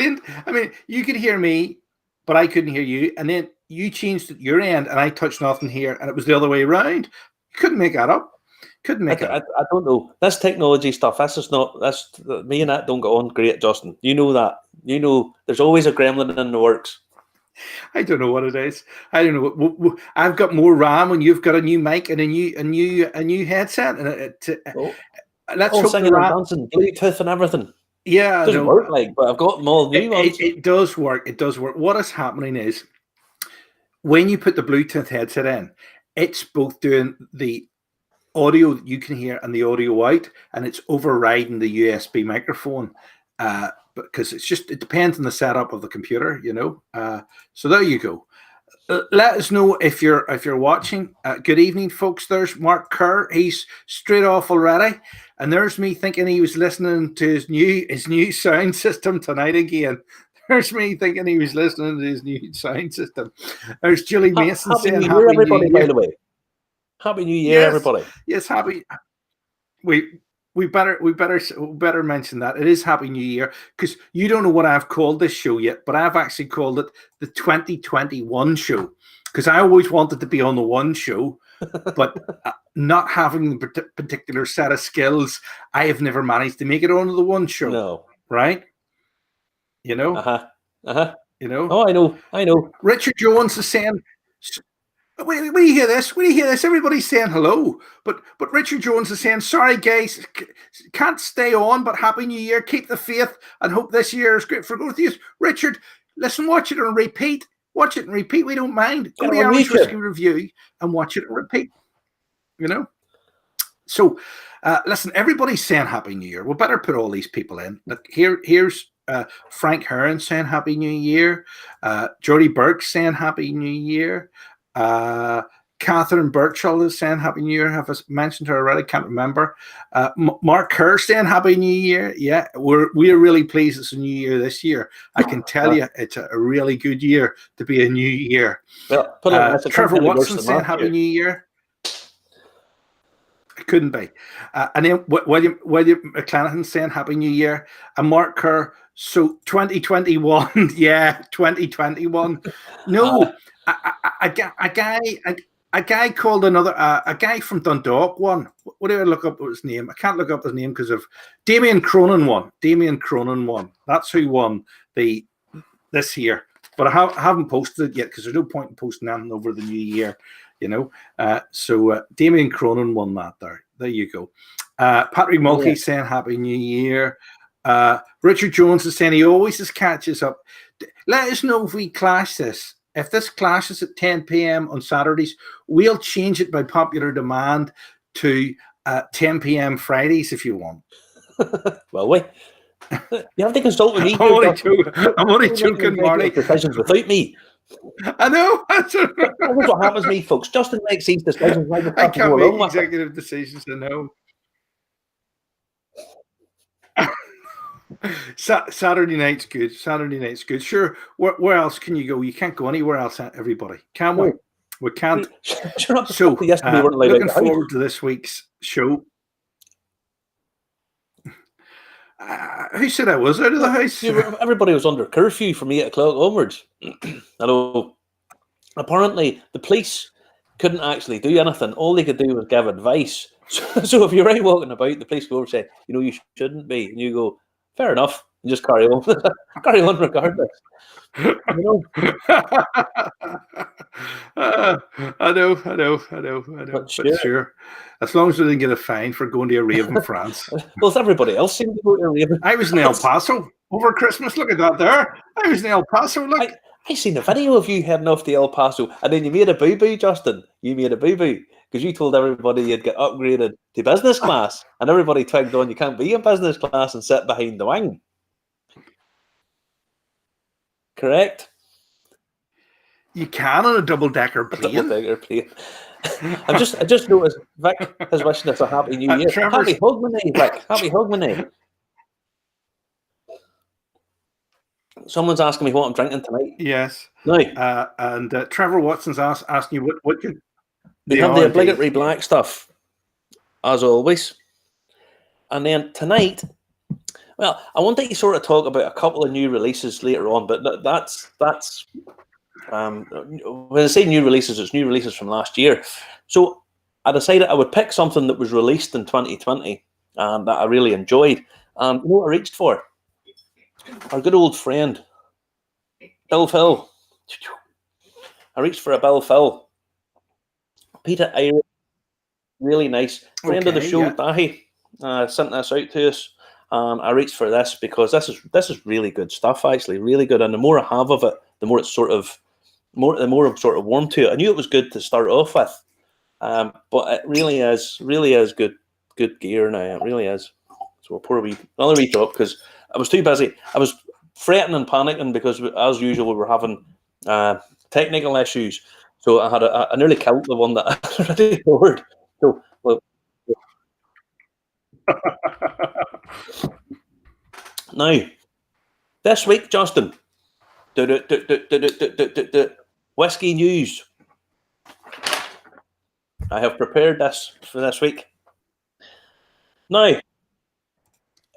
brilliant. I mean, you could hear me, but I couldn't hear you. And then you changed at your end and I touched nothing here and it was the other way around. Couldn't make that up. Couldn't make it up. I don't know. This technology stuff, me and that don't get on great, Justin. You know that. You know there's always a gremlin in the works. I don't know what it is. I don't know. I've got more RAM and you've got a new mic and a new headset. And let's hope singing and dancing, Bluetooth and everything. Yeah, it doesn't work but I've got them all new ones. It does work. It does work. What is happening is when you put the Bluetooth headset in, it's both doing the audio that you can hear and the audio out, and it's overriding the USB microphone. Because it depends on the setup of the computer, So there you go. Let us know if you're watching. Good evening, folks. There's Mark Kerr. He's straight off already, and there's me thinking he was listening to his new sound system tonight again. There's me thinking he was listening to his new sound system. There's Julie Mason saying Happy New Year, by the way. Happy New Year, everybody. Yes, happy. We better mention that it is Happy New Year, because you don't know what I've called this show yet, but I've actually called it the 2021 show, because I always wanted to be on the one show, but not having the particular set of skills, I have never managed to make it onto the one show. No, right? You know. Oh, I know. Richard Jones is saying. When you hear this, everybody's saying hello. But Richard Jones is saying, sorry, guys, can't stay on, but Happy New Year. Keep the faith and hope this year is great for both of you. Richard, listen, watch it and repeat. Watch it and repeat. We don't mind. Go to Irish Whisky Review and watch it and repeat. So, listen, everybody's saying Happy New Year. We better put all these people in. Look, here's Frank Heron saying Happy New Year. Jody Burke saying Happy New Year. Catherine Birchall is saying Happy New Year. Have I mentioned her already? Can't remember. Mark Kerr saying Happy New Year. Yeah, we are really pleased it's a new year this year. I can tell you it's a really good year to be a new year. Well, Trevor Watson saying Happy New Year. It couldn't be. And then William McClanahan saying Happy New Year. And Mark Kerr, so 2021. Yeah, 2021. No. A guy called a guy from Dundalk won. What do I look up his name? I can't look up his name because of Damien Cronin won. That's who won this year. But I haven't posted it yet because there's no point in posting anything over the new year, So Damien Cronin won that there. There you go. Patrick Mulkey saying Happy New Year. Richard Jones is saying he always just catches up. Let us know if we clash this. If this clashes at 10 p.m. on Saturdays, we'll change it by popular demand to 10 p.m. Fridays if you want. Well, you have to consult with me. I'm only joking, Marty. Decisions without me. I know. That's what happens to me, folks. Justin makes these decisions. I can't make executive decisions. I know. Saturday night's good. Sure. Where else can you go? You can't go anywhere else, everybody. Can we? We can't. So, looking forward to this week's show. Who said I was out of the house? Everybody was under curfew from 8 o'clock onwards. Hello. Apparently, the police couldn't actually do anything. All they could do was give advice. So if you're out walking about, the police go over and say, you shouldn't be. And you go, fair enough, and just carry on. Carry on regardless. I know. But sure. As long as we didn't get a fine for going to a rave in France. Well, everybody else seemed to go to a rave. I was in El Paso over Christmas. Look at that there. I was in El Paso. Look. I seen a video of you heading off to El Paso, and then you made a boo-boo, Justin. You made a boo-boo. Because you told everybody you'd get upgraded to business class, and everybody twigged on you can't be in business class and sit behind the wing. Correct? You can on a double-decker plane. I just noticed Vic is wishing us a happy new year. Happy Hogmanay, Vic. Happy Hogmanay. Someone's asking me what I'm drinking tonight. Yes. No. And Trevor Watson's asking you what you. We have the obligatory black stuff, as always. And then tonight, Well, I wanted to sort of talk about a couple of new releases later on, but that's when I say new releases, it's new releases from last year. So I decided I would pick something that was released in 2020 and that I really enjoyed. And you know what I reached for? Our good old friend, Bill Phil. I reached for a Bill Phil. Peter Irish, really nice. Friend of the Okay, show, yeah. Dahi, sent this out to us. I reached for this because this is really good stuff, actually, really good. And the more I have of it, the more it's the more I'm sort of warm to it. I knew it was good to start off with, but it really is good gear now. It really is. So we'll pour another wee drop because I was too busy. I was fretting and panicking because, as usual, we were having technical issues. So I nearly killed the one that I already poured. So, well, now this week, Justin, whiskey news. I have prepared this for this week. Now,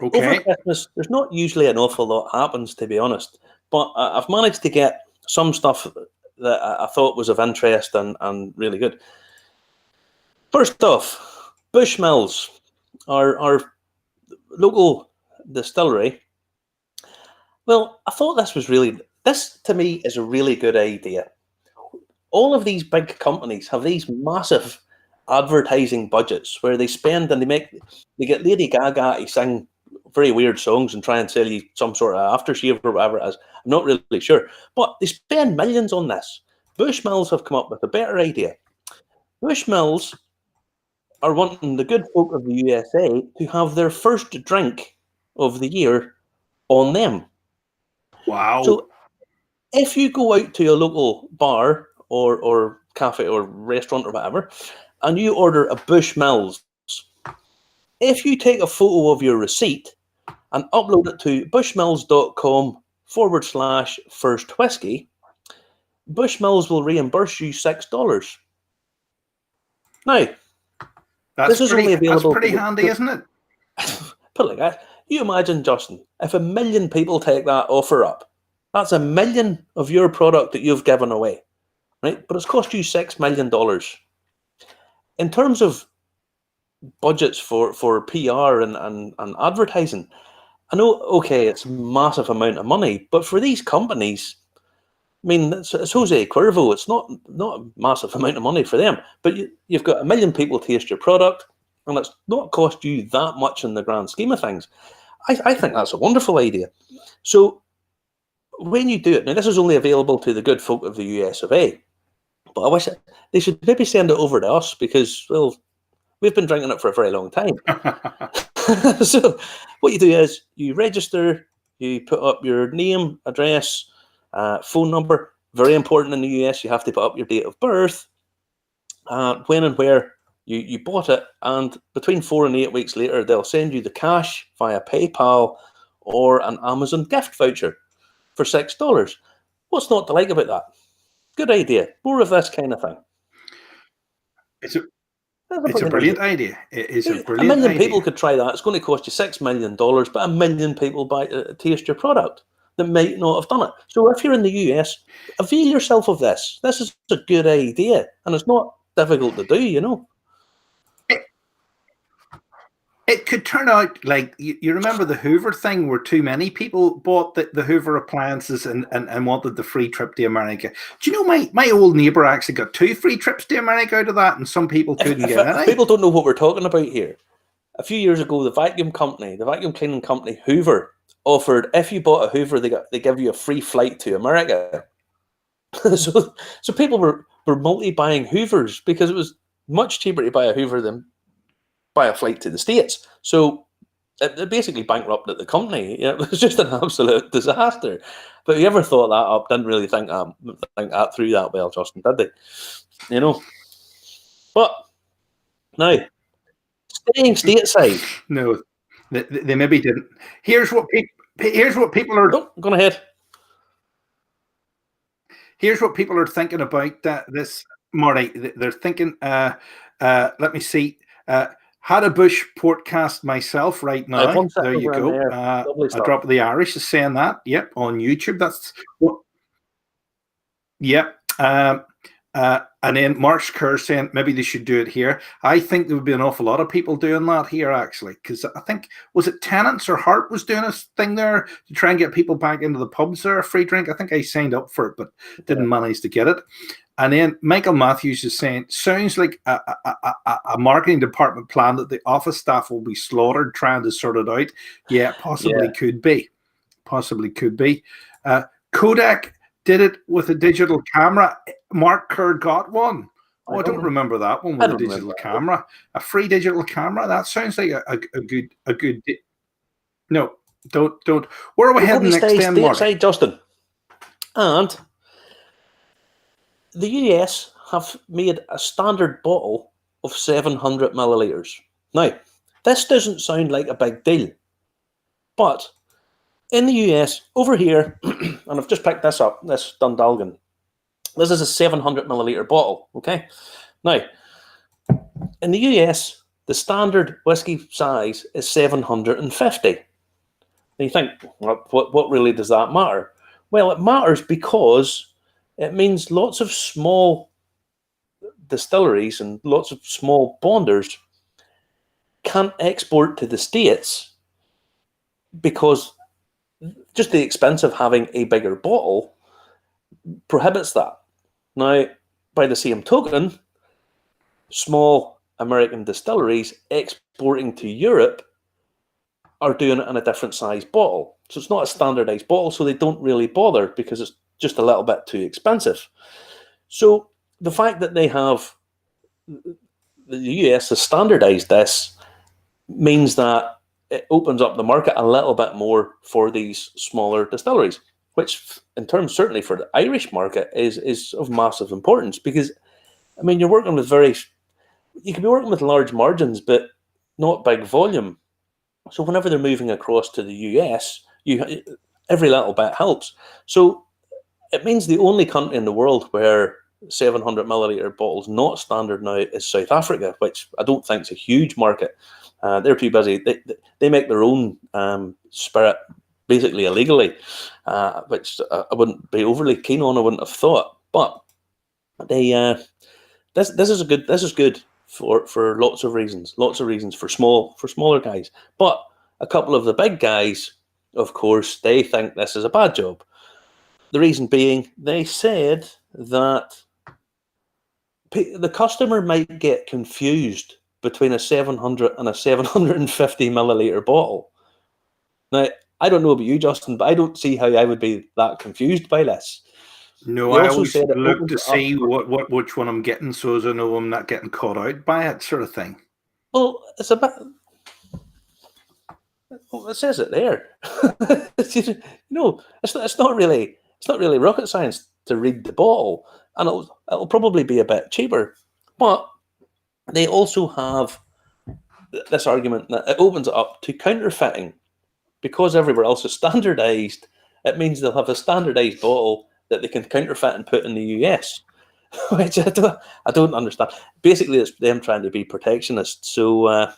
over Okay. Christmas, there's not usually an awful lot happens, to be honest. But I've managed to get some stuff that I thought was of interest and really good. First off, Bushmills, our local distillery. Well, I thought this to me is a really good idea. All of these big companies have these massive advertising budgets where they spend and they get Lady Gaga to sing very weird songs and try and sell you some sort of aftershave or whatever it is. I'm not really sure. But they spend millions on this. Bushmills have come up with a better idea. Bushmills are wanting the good folk of the USA to have their first drink of the year on them. Wow. So if you go out to a local bar or cafe or restaurant or whatever, and you order a Bushmills, if you take a photo of your receipt and upload it to bushmills.com/first whiskey, Bushmills will reimburse you $6. Now, this is only available. That's pretty handy, isn't it? Put it like that. You imagine, Justin, if 1 million people take that offer up, that's 1 million of your product that you've given away, right? But it's cost you $6 million. In terms of budgets for PR and advertising, I know, okay, it's a massive amount of money, but for these companies, I mean, it's Jose Cuervo. It's not a massive amount of money for them, but you've got 1 million people taste your product, and it's not cost you that much in the grand scheme of things. I think that's a wonderful idea. So when you do it, now this is only available to the good folk of the US of A, but I wish they should maybe send it over to us because, well, we've been drinking it for a very long time. So what you do is you register, you put up your name, address, phone number. Very important in the US, you have to put up your date of birth, when and where you bought it, and between 4 and 8 weeks later, they'll send you the cash via PayPal or an Amazon gift voucher for $6. What's not to like about that? Good idea. More of this kind of thing. It's a brilliant idea. It is a brilliant 1 million idea. people could try that. It's going to cost you $6 million, but 1 million people taste your product that might not have done it. So if you're in the US, avail yourself of this. This is a good idea, and it's not difficult to do, you know. It could turn out like you remember the Hoover thing where too many people bought the Hoover appliances and wanted the free trip to America. Do you know my old neighbour actually got 2 free trips to America out of that, and some people couldn't get any. If people don't know what we're talking about here, a few years ago, the vacuum cleaning company Hoover offered if you bought a Hoover, they give you a free flight to America. so people were multi-buying Hoovers because it was much cheaper to buy a Hoover than buy a flight to the States. So it basically bankrupted the company. It was just an absolute disaster. But whoever thought that up didn't really think that through that well, Justin, did they? You know. But now, staying stateside. No, they maybe didn't. Here's what people are. Oh, go ahead. Here's what people are thinking about this, Marty. They're thinking. Let me see. Had a bush portcast myself right now. One There you over in go. there. Lovely A stuff. Drop of the Irish is saying that. Yep, on YouTube. That's what. Yep. And then Mark's Kerr saying maybe they should do it here. I think there would be an awful lot of people doing that here, actually, because I think, was it Tennants or Hart was doing a thing there to try and get people back into the pubs there, a free drink. I think I signed up for it, but didn't manage to get it. And then Michael Matthews is saying, sounds like a marketing department plan that the office staff will be slaughtered trying to sort it out. Yeah, possibly could be. Possibly could be. Kodak did it with a digital camera. Mark Kerr got one. Oh, I don't remember that one with a digital camera. A free digital camera. That sounds like a good. No, don't. Where are we heading next? Then, Mark? Justin. And the US have made a standard bottle of 700 milliliters. Now, this doesn't sound like a big deal, but in the US, over here, and I've just picked this up, this Dundalgan. This is a 700 milliliter bottle, okay? Now, in the US, the standard whiskey size is 750. And you think, what really does that matter? Well, it matters because it means lots of small distilleries and lots of small bonders can't export to the States because just the expense of having a bigger bottle prohibits that. Now, by the same token, small American distilleries exporting to Europe are doing it in a different size bottle. So it's not a standardized bottle, so they don't really bother because it's just a little bit too expensive. So the fact that they have, the US has standardized this means that it opens up the market a little bit more for these smaller distilleries, which in terms certainly for the Irish market is of massive importance because, I mean, you're working with you can be working with large margins, but not big volume. So whenever they're moving across to the US, every little bit helps. So it means the only country in the world where 700 milliliter bottles not standard now is South Africa, which I don't think is a huge market. They're too busy. They make their own spirit basically illegally, which I wouldn't be overly keen on. I wouldn't have thought, but they this is good for lots of reasons. Lots of reasons for smaller guys, but a couple of the big guys, of course, they think this is a bad job. The reason being, they said that the customer might get confused between a 700 and a 750 milliliter bottle. Now, I don't know about you, Justin, but I don't see how I would be that confused by this. No, I always look to see which one I'm getting, so as I know I'm not getting caught out by it, sort of thing. Well, it's a bit. Well, it says it there. It's not really rocket science to read the bottle, and it'll probably be a bit cheaper. But they also have this argument that it opens it up to counterfeiting. Because everywhere else is standardized, it means they'll have a standardized bottle that they can counterfeit and put in the US, which I don't understand. Basically, it's them trying to be protectionist. So,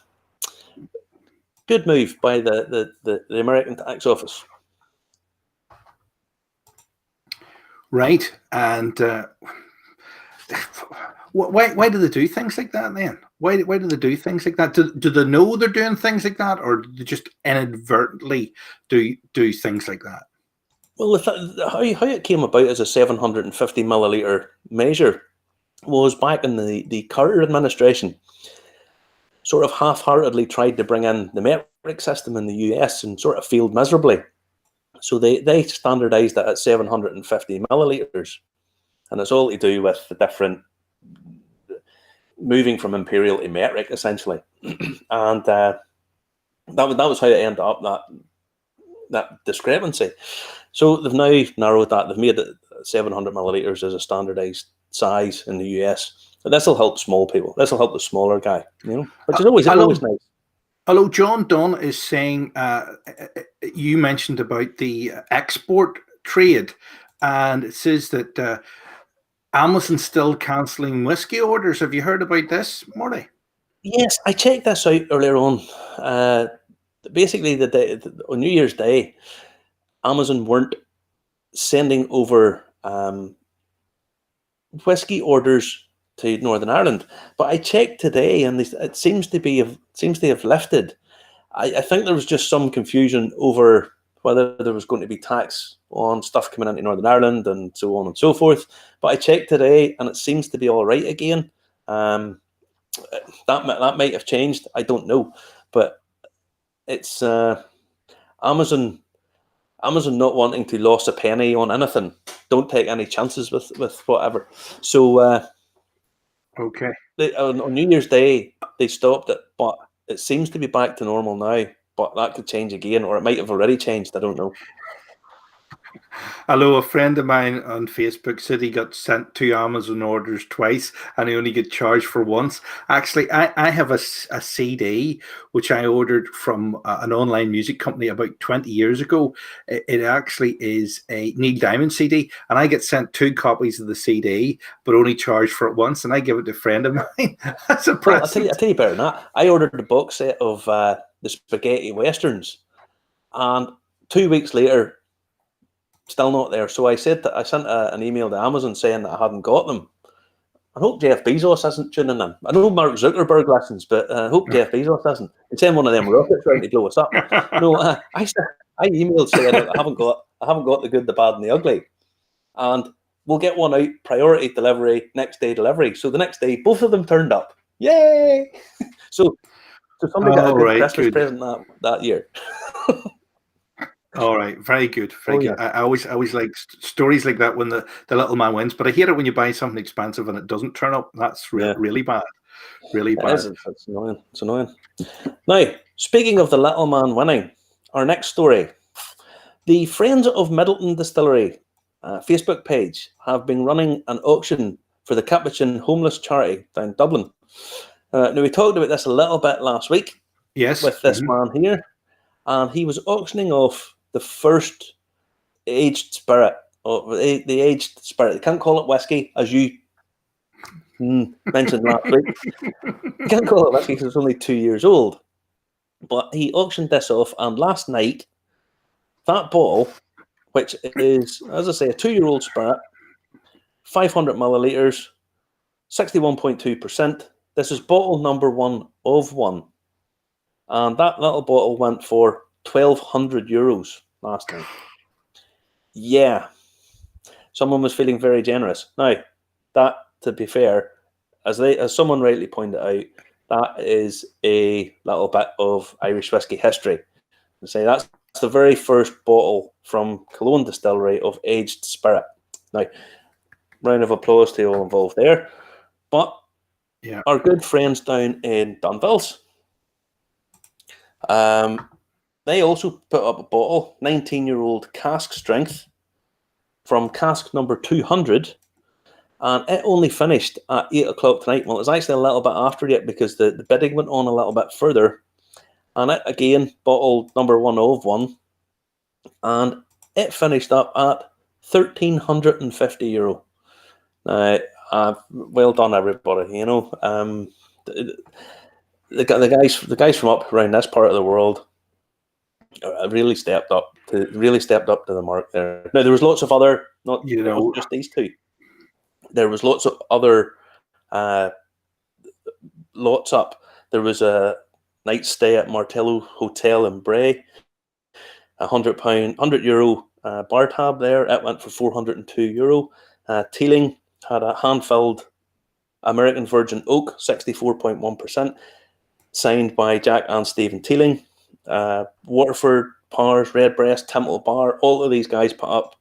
good move by the American tax office. Right, and why do they do things like that then? Why do they do things like that? Do they know they're doing things like that, or do they just inadvertently do things like that? Well, how it came about as a 750 milliliter measure was back in the Carter administration. Sort of half-heartedly tried to bring in the metric system in the US and sort of failed miserably. So they standardized it at 750 milliliters, and it's all to do with the different moving from imperial to metric, essentially. And that was how it ended up, that discrepancy. So they've now narrowed that. They've made it 700 milliliters as a standardized size in the US. But this will help small people. This will help the smaller guy, which is always nice. Hello, John Dunn is saying, you mentioned about the export trade, and it says that Amazon's still cancelling whiskey orders. Have you heard about this, Marty? Yes, I checked this out earlier on. Basically, on New Year's Day, Amazon weren't sending over whiskey orders to Northern Ireland, but I checked today, and it seems to have lifted. I think there was just some confusion over whether there was going to be tax on stuff coming into Northern Ireland and so on and so forth. But I checked today, and it seems to be all right again. That might have changed. I don't know, but it's Amazon not wanting to lose a penny on anything. Don't take any chances with whatever. So Okay. on New Year's Day they stopped it, but it seems to be back to normal now. But that could change again, or it might have already changed. I don't know. Although a friend of mine on Facebook said he got sent 2 Amazon orders twice and he only get charged for once. Actually, I have a CD which I ordered from an online music company about 20 years ago. It actually is a Neil Diamond CD, and I get sent 2 copies of the CD, but only charged for it once, and I give it to a friend of mine as a present. Well, I'll tell you better than that. I ordered a box set of the spaghetti westerns, and 2 weeks later, still not there. So I sent an email to Amazon saying that I hadn't got them. I hope Jeff Bezos isn't tuning in. I know Mark Zuckerberg listens, but I hope Jeff Bezos isn't. And send one of them rockets trying to blow us up. No, I emailed saying that I haven't got the good, the bad, and the ugly, and we'll get one out priority delivery, next day delivery. So the next day, both of them turned up. Yay! So somebody got a good Christmas present that year. All right, very good, very good. Yeah. I always like stories like that when the little man wins, but I hate it when you buy something expensive and it doesn't turn up. That's really bad, really bad. It's annoying. It's annoying. Now, speaking of the little man winning, our next story: the Friends of Middleton Distillery Facebook page have been running an auction for the Capuchin homeless charity down Dublin. Now, we talked about this a little bit last week. Yes, with this man here, and he was auctioning off the first aged spirit, or the aged spirit. They can't call it whiskey, as you mentioned last week. You can't call it whiskey because it's only 2 years old. But he auctioned this off, and last night, that bottle, which is, as I say, a 2-year-old spirit, 500 millilitres, 61.2%. This is bottle number 1 of 1. And that little bottle went for €1,200 last night. Yeah. Someone was feeling very generous. Now, that, to be fair, as someone rightly pointed out, that is a little bit of Irish whiskey history. I say that's the very first bottle from Cologne Distillery of aged spirit. Now, round of applause to all involved there. But our good friends down in Dunnville, they also put up a bottle, 19-year-old cask strength, from cask number 200, and it only finished at 8 o'clock tonight. Well, it's actually a little bit after yet because the bidding went on a little bit further, and it, again, bottle number 1 of 1, and it finished up at €1,350. Well done, everybody. You know, the guys from up around this part of the world really stepped up to the mark there. Now there was lots of other, not just these two. There was lots of other lots up. There was a night stay at Martello Hotel in Bray, €100 bar tab there. It went for €402. Teeling had a hand-filled American Virgin Oak, 64.1%, signed by Jack and Stephen Teeling. Waterford, Powers, Redbreast, Temple Bar, all of these guys put up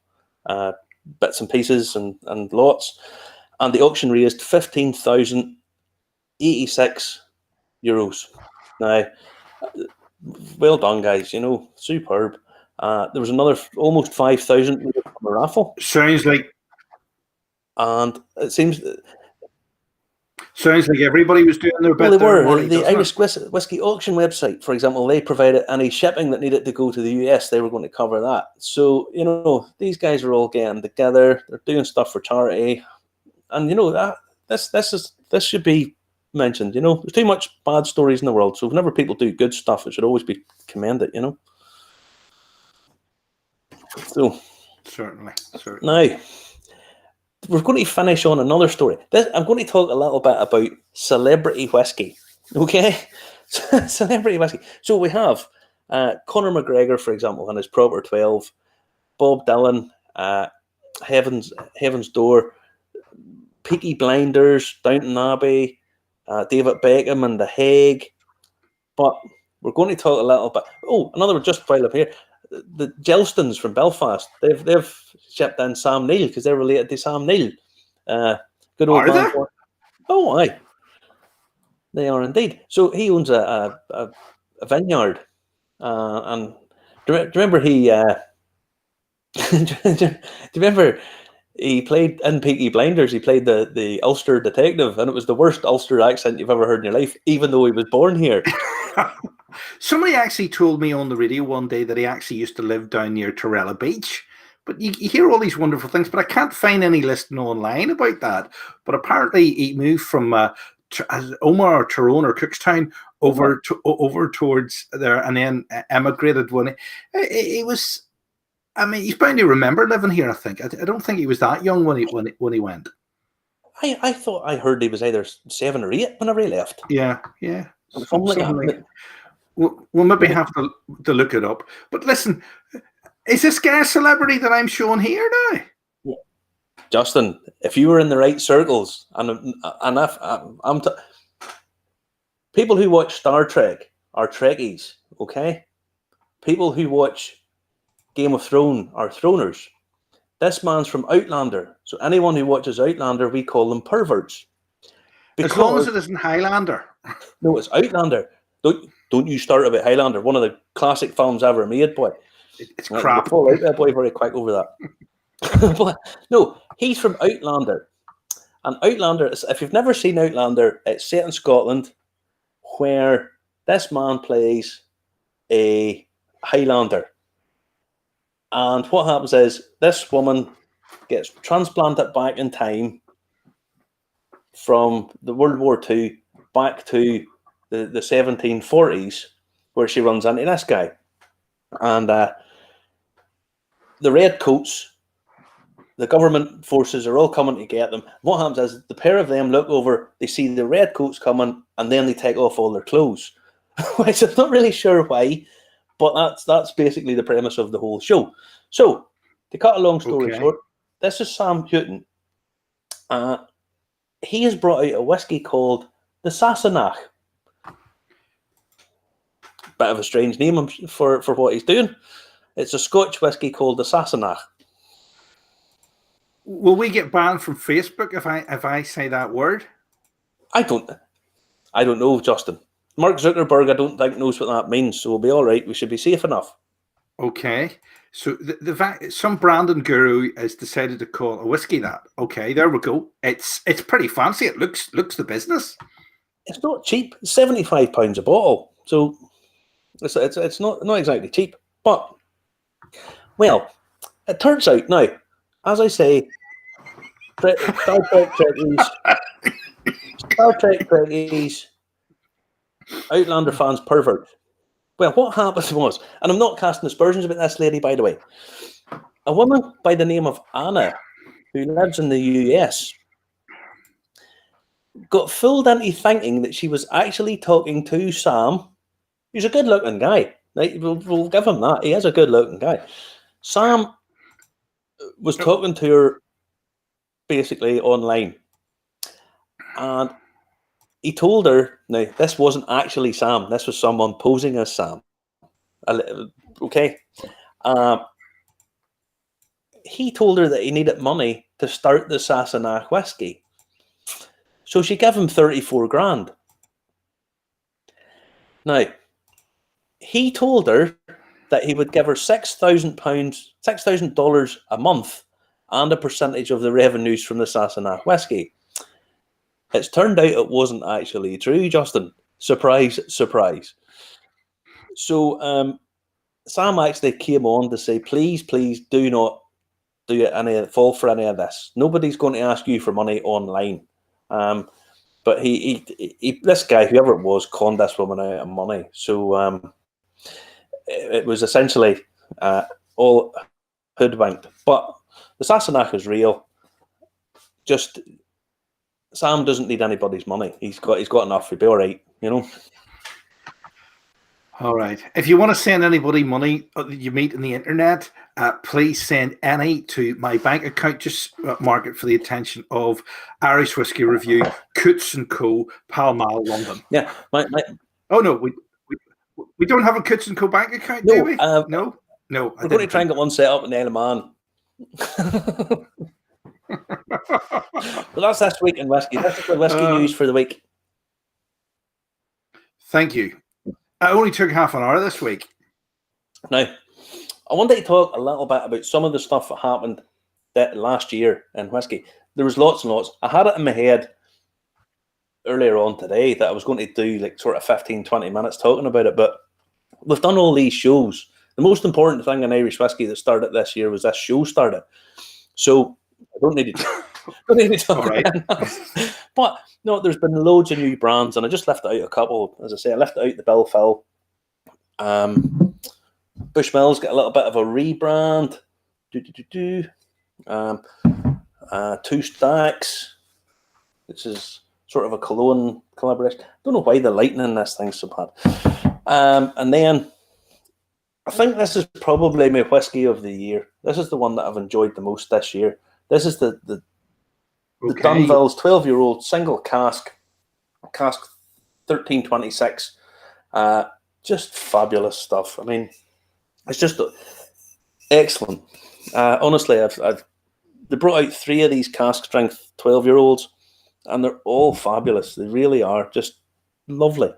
bits and pieces and lots, and the auction raised €15,086. Now, well done, guys. You know, superb. There was another almost 5,000 from a raffle. Sounds like everybody was doing their bit. Well, they were. Morning, the Irish Whiskey Auction website, for example, they provided any shipping that needed to go to the US. They were going to cover that. So, you know, these guys are all getting together. They're doing stuff for charity, and you know that this should be mentioned, you know, there's too much bad stories in the world. So whenever people do good stuff, it should always be commended, you know. So Certainly. now we're going to finish on another story. I'm going to talk a little bit about celebrity whiskey. Okay, celebrity whiskey. So we have Conor McGregor, for example, and his Proper 12, Bob Dylan, Heaven's Door, Peaky Blinders, Downton Abbey, David Beckham and The Hague. But we're going to talk a little bit. Oh, another one just while up here. The Gelstons from Belfast. They've shipped in Sam Neill because they're related to Sam Neill. Good old Are man. they? Oh, aye. They are indeed. So he owns a vineyard. And do you remember he... do you remember he played in Peaky Blinders? He played the Ulster detective, and it was the worst Ulster accent you've ever heard in your life, even though he was born here. Somebody actually told me on the radio one day that he actually used to live down near Torella Beach. But you hear all these wonderful things, but I can't find any listing online about that. But apparently he moved from Omagh or Tyrone or Cookstown over towards there, and then emigrated when he was... I mean, he's bound to remember living here, I think. I don't think he was that young when he went. I thought I heard he was either 7 or 8 whenever he left. Yeah. Something like that. We'll maybe have to look it up. But listen, is this guy a celebrity that I'm showing here now? Yeah. Justin, if you were in the right circles, and if people who watch Star Trek are Trekkies, okay? People who watch Game of Thrones are Throners. This man's from Outlander, so anyone who watches Outlander, we call them perverts. As long as it isn't Highlander. No, it's Outlander. Don't you start about Highlander, one of the classic films ever made, boy. It's crap. Fall out there, boy, very quick over that. But no, he's from Outlander. And Outlander, if you've never seen Outlander, it's set in Scotland, where this man plays a Highlander. And what happens is this woman gets transplanted back in time from the World War II back to the 1740s, where she runs into this guy. And the Redcoats, the government forces are all coming to get them. What happens is the pair of them look over, they see the Redcoats coming, and then they take off all their clothes. Which I'm not really sure why, but that's basically the premise of the whole show. So, to cut a long story short, this is Sam Houghton. He has brought out a whiskey called the Sassenach. Bit of a strange name for what he's doing. It's a Scotch whiskey called the Sassenach. Will we get banned from Facebook if I say that word? I don't know, Justin. Mark Zuckerberg, I don't think knows what that means, so we'll be all right. We should be safe enough. Okay, so the fact some branding guru has decided to call a whiskey that. Okay, there we go. It's pretty fancy. It looks the business. It's not cheap. It's £75 a bottle, so it's not exactly cheap. But well, it turns out now, as I say, Star Trek Trekkies, Outlander fans, pervert. Well, what happened was, and I'm not casting aspersions about this lady, by the way, a woman by the name of Anna, who lives in the US, got fooled into thinking that she was actually talking to Sam. He's a good-looking guy. Right? We'll give him that. He is a good-looking guy. Sam was talking to her basically online, and he told her, now, this wasn't actually Sam. This was someone posing as Sam. Okay. He told her that he needed money to start the Sassenach whiskey. So she gave him 34 grand. Now, he told her that he would give her $6,000 a month and a percentage of the revenues from the Sassenach whiskey. It's turned out it wasn't actually true, Justin. Surprise, surprise. So Sam actually came on to say, please do not fall for any of this. Nobody's going to ask you for money online. But But he this guy, whoever it was, conned this woman out of money. So it was essentially all hoodwinked. But the Sassenach is real. Just Sam doesn't need anybody's money. He's got enough. He'll be all right, you know. All right. If you want to send anybody money that you meet on the internet, please send any to my bank account. Just mark it for the attention of Irish Whiskey Review, Coots and Co, Pall Mall, London. Yeah. Oh no, we don't have a Coots and Co bank account, do we? No. We're going to try and get one set up in the Isle of Man. Well, that's this week in whiskey. That's the whiskey news for the week. Thank you. I only took half an hour this week. Now, I wanted to talk a little bit about some of the stuff that happened that last year in whiskey. There was lots and lots. I had it in my head earlier on today that I was going to do like sort of 15, 20 minutes talking about it, but we've done all these shows. The most important thing in Irish whiskey that started this year was this show started. So I don't need to talk about it. But no, there's been loads of new brands, and I just left out a couple. As I say, I left out the Bill Phil. Bushmills get a little bit of a rebrand. Two Stacks, which is sort of a cologne collaboration. I don't know why the lighting in this thing's so bad. And then I think this is probably my whiskey of the year. This is the one that I've enjoyed the most this year. This is the Dunnville's 12-year-old single cask 1326. Just fabulous stuff. I mean, it's just excellent. Honestly, they brought out 3 of these cask strength 12-year-olds, and they're all fabulous. They really are just lovely,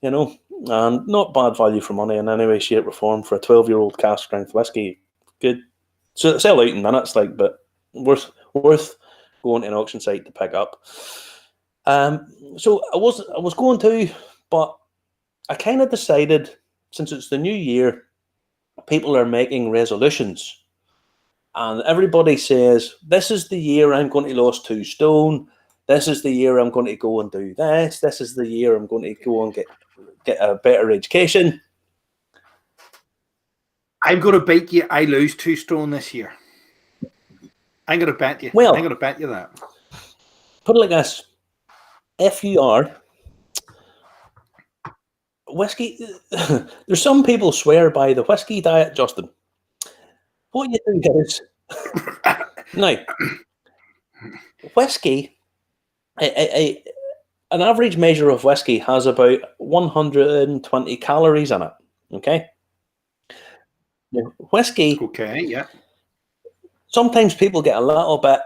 you know, and not bad value for money in any way, shape, or form for a 12-year-old cask strength whiskey. Good. So sell out in minutes, like, but worth going to an auction site to pick up. So I was going to, but I kind of decided, since it's the new year, people are making resolutions, and everybody says, this is the year I'm going to lose 2 stone. This is the year I'm going to go and do this. This is the year I'm going to go and get a better education. I'm going to bet you I lose 2 stone this year. I'm going to bet you. Well, I'm going to bet you that. Put it like this. If you are whiskey, there's some people swear by the whiskey diet, Justin. What you do is, now, whiskey, an average measure of whiskey has about 120 calories in it, okay? Now, whiskey, okay, yeah. Sometimes people get a little bit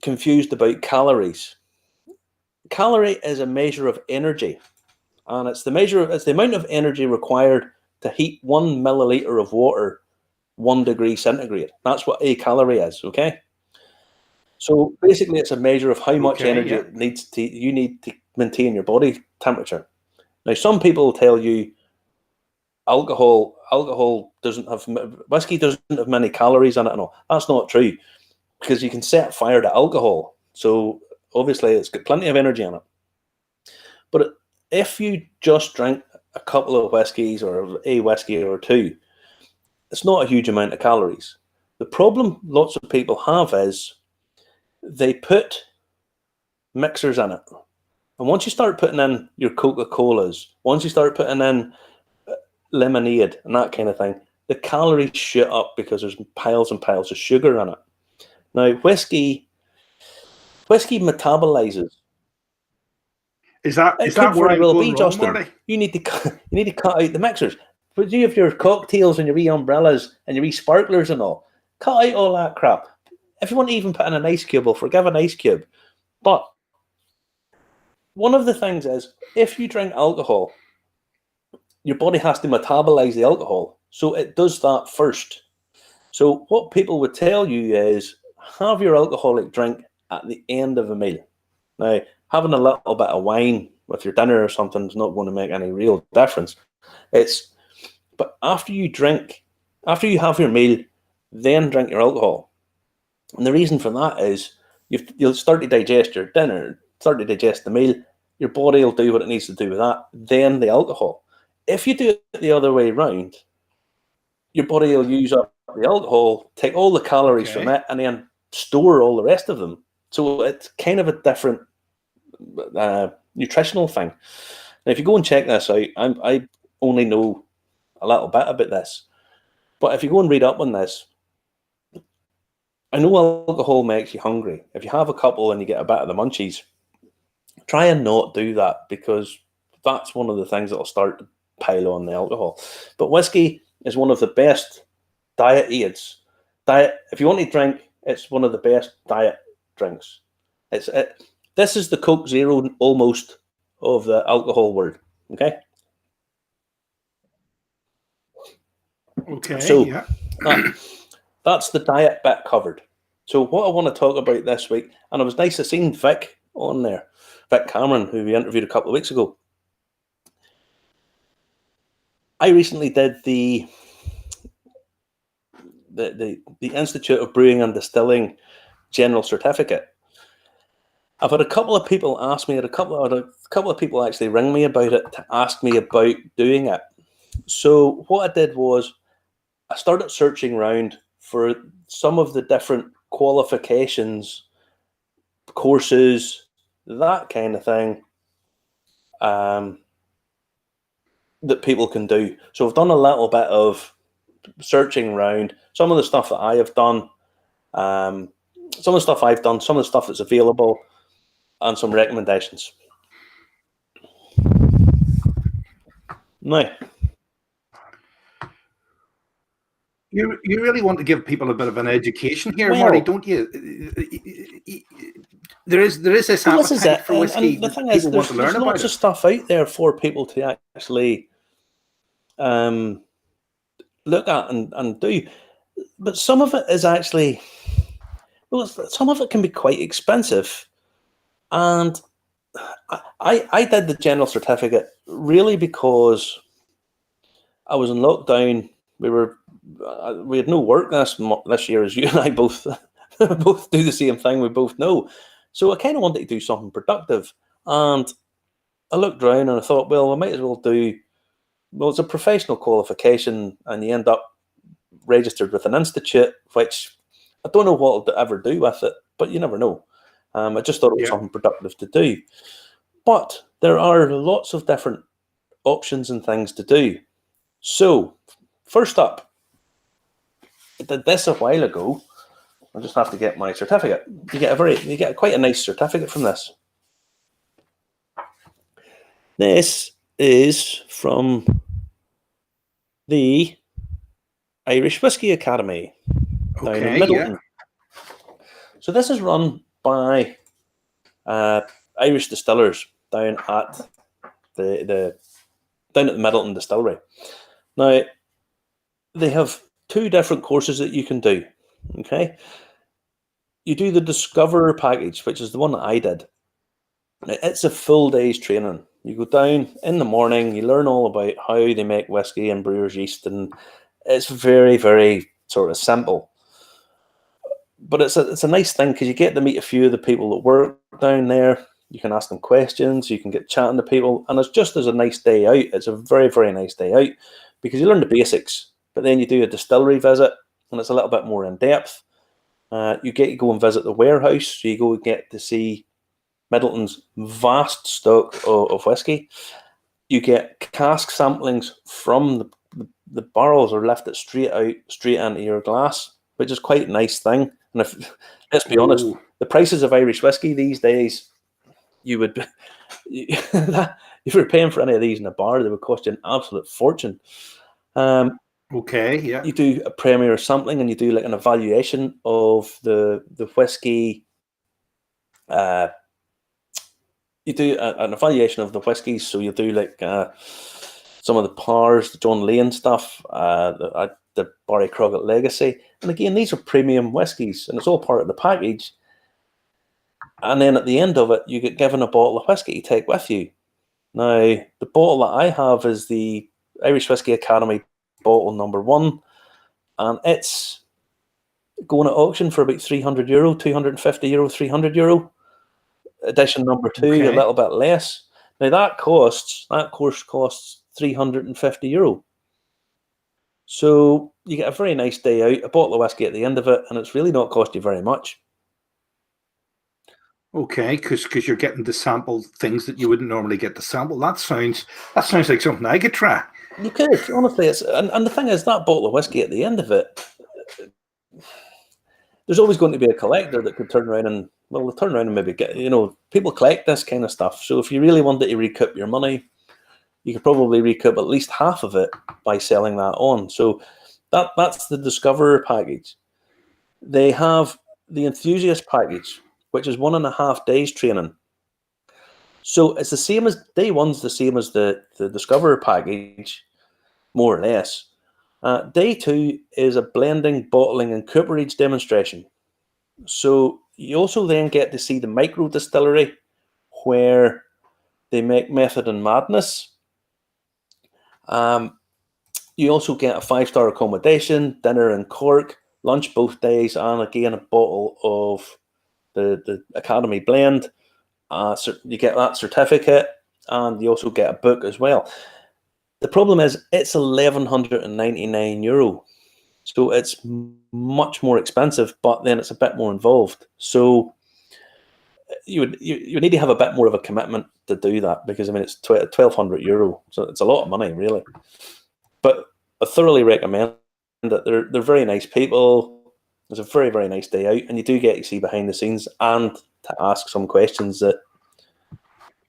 confused about calories. Calorie is a measure of energy, and it's the amount of energy required to heat 1 milliliter of water 1 degree centigrade. That's what a calorie is, okay? So basically, it's a measure of how much energy you need to maintain your body temperature. Now, some people tell you whiskey doesn't have many calories in it and all. That's not true, because you can set fire to alcohol. So obviously it's got plenty of energy in it. But if you just drink a couple of whiskies or a whiskey or 2, it's not a huge amount of calories. The problem lots of people have is they put mixers in it. And once you start putting in your Coca-Colas, once you start putting in lemonade and that kind of thing, the calories shoot up because there's piles and piles of sugar in it. Now, whiskey metabolizes. Is that where I'm going wrong, Marty? You need to cut out the mixers. But you have your cocktails and your wee umbrellas and your wee sparklers and all. Cut out all that crap. If you want to even put in an ice cube, I'll forgive an ice cube. But one of the things is, if you drink alcohol, your body has to metabolize the alcohol. So it does that first. So what people would tell you is, have your alcoholic drink at the end of a meal. Now, having a little bit of wine with your dinner or something is not going to make any real difference. But after you have your meal, then drink your alcohol. And the reason for that is you'll start to digest your dinner, start to digest the meal, your body will do what it needs to do with that, then the alcohol. If you do it the other way around, your body will use up the alcohol, take all the calories from it, and then store all the rest of them. So it's kind of a different nutritional thing. Now, if you go and check this out, I only know a little bit about this, but if you go and read up on this, I know alcohol makes you hungry. If you have a couple and you get a bit of the munchies, try and not do that, because that's one of the things that will start to pile on the alcohol. But whiskey is one of the best diet aids. If you want to drink, it's one of the best diet drinks. This is the Coke Zero almost of the alcohol world. Okay. Okay. So yeah. that's the diet bit covered. So what I want to talk about this week, and it was nice to see Vic on there, Vic Cameron, who we interviewed a couple of weeks ago. I recently did the Institute of Brewing and Distilling General Certificate. I've had a couple of people ask me, a couple of people actually ring me about it to ask me about doing it. So what I did was I started searching around for some of the different qualifications, courses, that kind of thing, that people can do. So I've done a little bit of searching around, some of the stuff that I have done, some of the stuff I've done, some of the stuff that's available, and some recommendations. Now, you really want to give people a bit of an education here, well, Marty, don't you? There is this appetite for whiskey. And the thing is, there's lots of stuff out there for people to actually look at and do. But some of it is actually, well, some of it can be quite expensive. And I did the general certificate really because I was in lockdown. We had no work this year, as you and I both do the same thing. We both know. So I kind of wanted to do something productive. And I looked around and I thought, well, I might as well do, well, it's a professional qualification and you end up registered with an institute, which I don't know what I'll ever do with it, but you never know. I just thought it was something productive to do. But there are lots of different options and things to do. So, first up, I did this a while ago. I just have to get my certificate. You get quite a nice certificate from this. This is from the Irish Whisky Academy down in Middleton. Yeah. So this is run by Irish distillers down at the Middleton Distillery. Now, they have two different courses that you can do. Okay, you do the Discover package, which is the one that I did. Now, it's a full day's training. You go down in the morning, you learn all about how they make whiskey and brewer's yeast, and it's very, very sort of simple. But it's a nice thing because you get to meet a few of the people that work down there. You can ask them questions, you can get chatting to people, and it's just as a nice day out. It's a very, very nice day out because you learn the basics, but then you do a distillery visit, and it's a little bit more in depth. You get to go and visit the warehouse, so you go and get to see Middleton's vast stock of whiskey. You get cask samplings from the barrels are lifted straight into your glass, which is quite a nice thing. And if let's be honest, the prices of Irish whiskey these days, if you were paying for any of these in a bar, they would cost you an absolute fortune. You do a premier sampling and you do like an evaluation of the whiskey. You do an evaluation of the whiskies, so you do like some of the Powers, the John Lane stuff, the Barry Crockett Legacy, and again these are premium whiskies, and it's all part of the package. And then at the end of it, you get given a bottle of whiskey to take with you. Now, the bottle that I have is the Irish Whisky Academy bottle number 1, and it's going at auction for about €300, €250, €300. edition number 2, a Okay. little bit less. Now that course costs €350. So you get a very nice day out, a bottle of whiskey at the end of it, and it's really not cost you very much. Okay, because you're getting to sample things that you wouldn't normally get to sample. That sounds like something I could try. You could, honestly. And the thing is, that bottle of whiskey at the end of it, there's always going to be a collector that could turn around and maybe get, people collect this kind of stuff. So if you really wanted to recoup your money, you could probably recoup at least half of it by selling that on. So that's the Discoverer package. They have the Enthusiast package, which is 1.5 days training. So it's the same as day one's the same as the Discoverer package, more or less. Day 2 is a blending, bottling, and cooperage demonstration. So you also then get to see the micro distillery where they make Method and Madness. You also get a 5-star accommodation, dinner in Cork, lunch both days, and again a bottle of the Academy blend. You get that certificate, and you also get a book as well. The problem is it's €1,199, so it's much more expensive, but then it's a bit more involved. So you need to have a bit more of a commitment to do that, because it's €1,200, so it's a lot of money, really. But I thoroughly recommend it. They're very nice people. It's a very, very nice day out, and you do get to see behind the scenes and to ask some questions that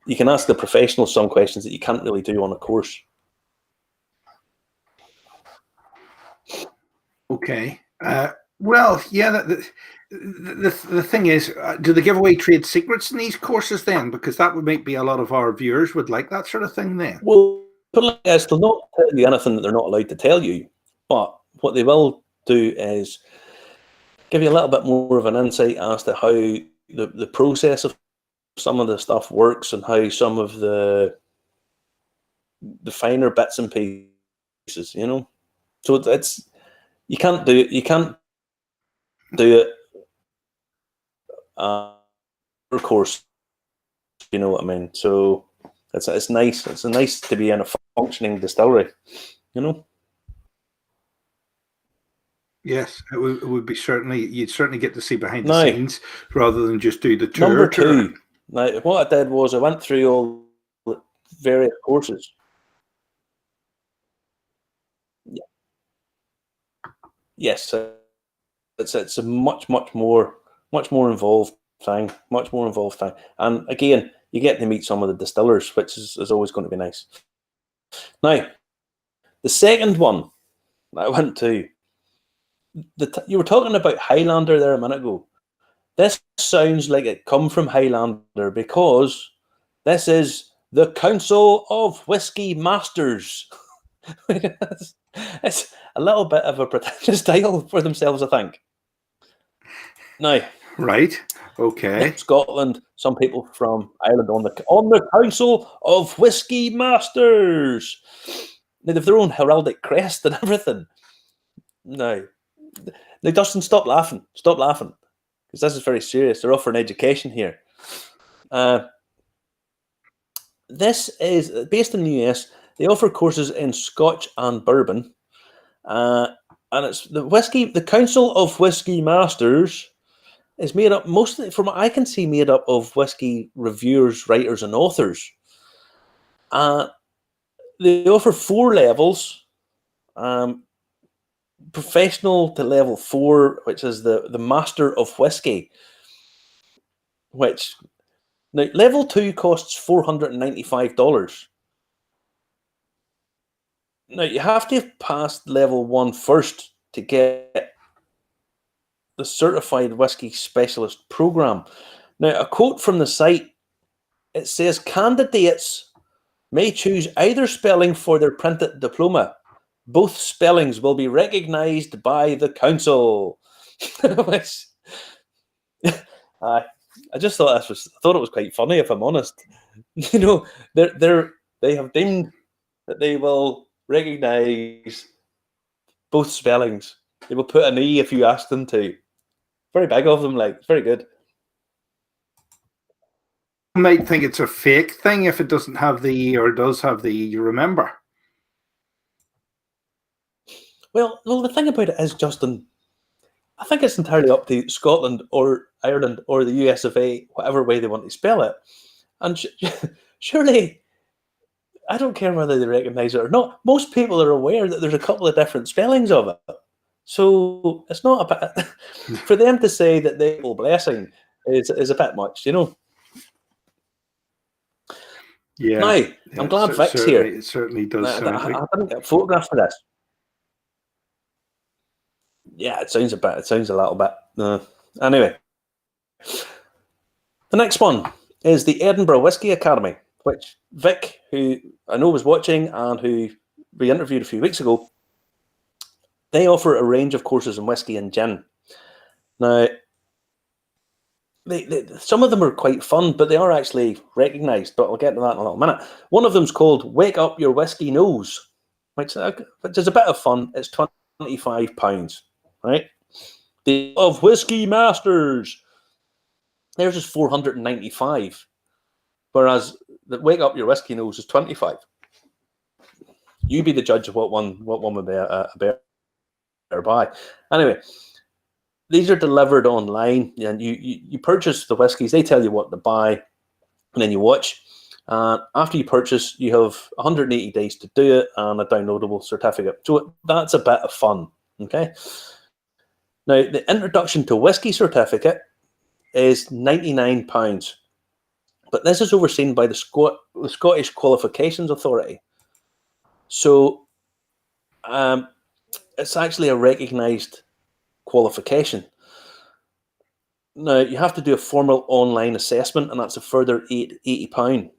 you can ask the professionals, some questions that you can't really do on a course. Okay. Well, yeah. The thing is, do they give away trade secrets in these courses then? Because that would maybe a lot of our viewers would like that sort of thing then. Well, they'll not tell you anything that they're not allowed to tell you, but what they will do is give you a little bit more of an insight as to how the process of some of the stuff works, and how some of the finer bits and pieces, So it's you can't do it of course, you know what I mean. So it's nice. It's nice to be in a functioning distillery, Yes, it would be you'd certainly get to see behind the Now, scenes rather than just do the tour. Number 2. Now, what I did was I went through all the various courses. Yeah. Yes, it's a much more involved thing, and again, you get to meet some of the distillers, which is always going to be nice. Now, the second one that I went to, you were talking about Highlander there a minute ago. This sounds like it come from Highlander, because this is the Council of Whisky Masters. It's a little bit of a pretentious title for themselves, I think. Now, Right. Okay. Scotland, some people from Ireland on the Council of Whisky Masters. Now they've their own heraldic crest and everything. Now, Dustin, stop laughing, because this is very serious. They're offering education here. This is based in the US. They offer courses in Scotch and bourbon, and it's the Council of Whisky Masters is made up mostly, from what I can see, made up of whiskey reviewers, writers, and authors. They offer 4 levels. Professional to level 4, which is the Master of Whiskey. Which now level 2 costs $495. Now you have to have passed level 1 first to get the Certified Whiskey Specialist program. Now, a quote from the site, it says, candidates may choose either spelling for their printed diploma. Both spellings will be recognised by the council. Which, I just thought it was quite funny, if I'm honest. They have deemed that they will recognise both spellings. They will put an E if you ask them to. Very big of them, it's very good. might think it's a fake thing if it doesn't have the E or does have the E. You remember? Well, the thing about it is, Justin, I think it's entirely up to Scotland or Ireland or the US of A, whatever way they want to spell it. And surely, I don't care whether they recognise it or not. Most people are aware that there's a couple of different spellings of it. So it's not a bit, for them to say that they will blessing is a bit much, you know. Yeah. Now, I'm glad Vic's here. It certainly does sound I like. didn't get a photograph for this. Yeah, it sounds a little bit. Anyway, the next one is the Edinburgh Whisky Academy, which Vic, who I know was watching and who we interviewed a few weeks ago, they offer a range of courses in whisky and gin. Now, some of them are quite fun, but they are actually recognised. But I'll get to that in a little minute. One of them's called "Wake Up Your Whisky Nose," which is a bit of fun. It's £25, right? The of Whisky Masters, theirs is £495, whereas the "Wake Up Your Whisky Nose" is £25. You be the judge of what one would be a better buy. Anyway. These are delivered online, and you purchase the whiskies. They tell you what to buy, and then you watch. After you purchase, you have 180 days to do it and a downloadable certificate. So that's a bit of fun, okay? Now, the Introduction to Whisky certificate is £99, but this is overseen by the Scottish Qualifications Authority. So it's actually a recognised qualification. Now, you have to do a formal online assessment, and that's a further £80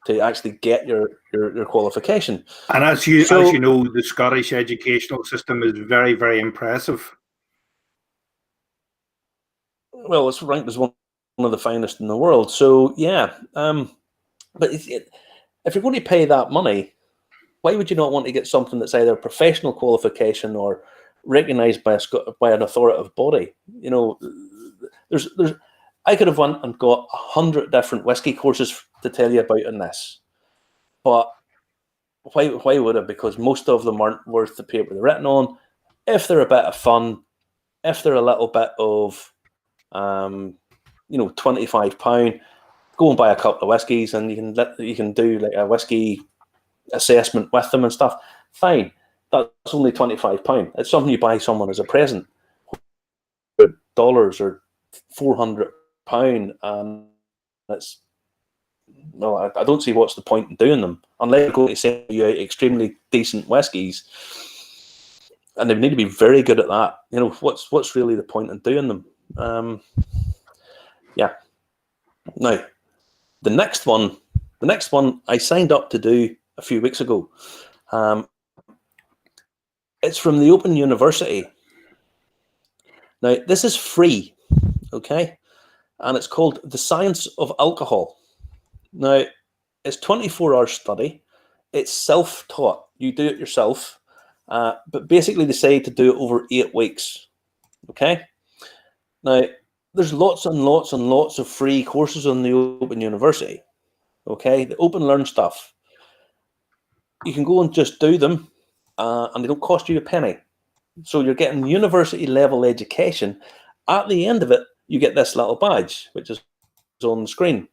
to actually get your qualification. And as you know, the Scottish educational system is very, very impressive. Well, it's ranked as one of the finest in the world. So, yeah. But if you're going to pay that money, why would you not want to get something that's either a professional qualification or recognised by an authoritative body? You know, there's I could have went and got 100 different whisky courses to tell you about in this, but why would I? Because most of them aren't worth the paper they're written on. If they're a bit of fun, if they're a little bit of £25, go and buy a couple of whiskies, and you can do like a whisky assessment with them and stuff. Fine. That's only £25. It's something you buy someone as a present. $100 or £400, and it's I don't see what's the point in doing them unless you're going to sell you out extremely decent whiskies, and they need to be very good at that. You know, what's really the point in doing them? Yeah. Now, the next one I signed up to do a few weeks ago. It's from the Open University. Now, this is free, okay? And it's called The Science of Alcohol. Now, it's 24-hour study. It's self-taught. You do it yourself. But basically, they say to do it over 8 weeks, okay? Now, there's lots and lots and lots of free courses on the Open University, okay? The Open Learn stuff. You can go and just do them. And they don't cost you a penny. So you're getting university level education. At the end of it, you get this little badge, which is on the screen,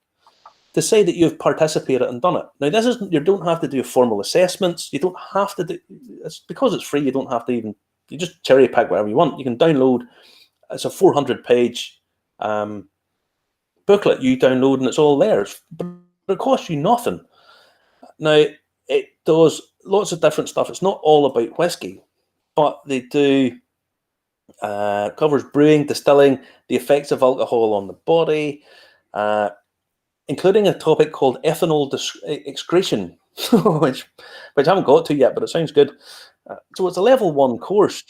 to say that you've participated and done it. Now, this isn't, you don't have to do formal assessments. You don't have to do, it's because it's free, you don't have to even, you just cherry pick whatever you want. You can download, it's a 400-page booklet you download, and it's all there. But it costs you nothing. Now, it does lots of different stuff. It's not all about whiskey, but they do covers brewing, distilling, the effects of alcohol on the body, including a topic called ethanol excretion, which I haven't got to yet, but it sounds good. So it's a level 1 course.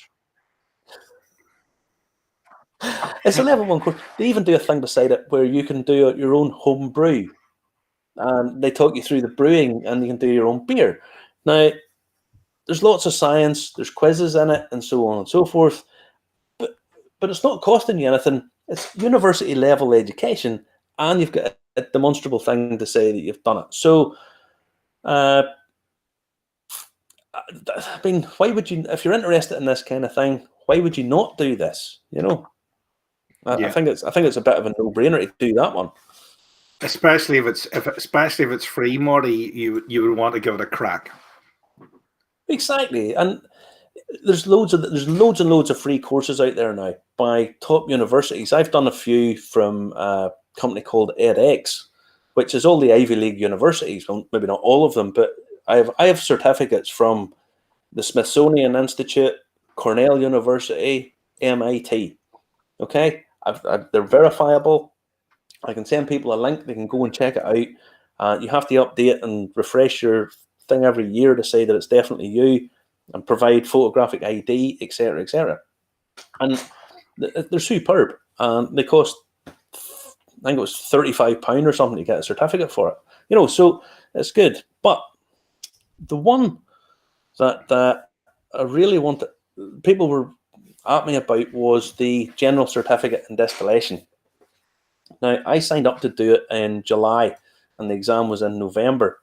It's a level 1 course. They even do a thing beside it where you can do your own home brew. And they talk you through the brewing, and you can do your own beer. Now, there's lots of science, there's quizzes in it, and so on and so forth. But it's not costing you anything. It's university level education, and you've got a demonstrable thing to say that you've done it. So, I mean, why would you, if you're interested in this kind of thing, why would you not do this? You know, I think it's a bit of a no-brainer to do that one. Especially if it's free, Marty, you would want to give it a crack. Exactly, and there's loads and loads of free courses out there now by top universities. I've done a few from a company called edX, which is all the Ivy League universities. Well, maybe not all of them, but I have certificates from the Smithsonian Institute, Cornell University, MIT. Okay, they're verifiable. I can send people a link. They can go and check it out. You have to update and refresh your thing every year to say that it's definitely you, and provide photographic ID, etc., etc. And they're superb. And they cost, I think it was £35 or something to get a certificate for it. You know, so it's good. But the one that I really wanted, people were at me about, was the General Certificate in Distillation. Now, I signed up to do it in July, and the exam was in November.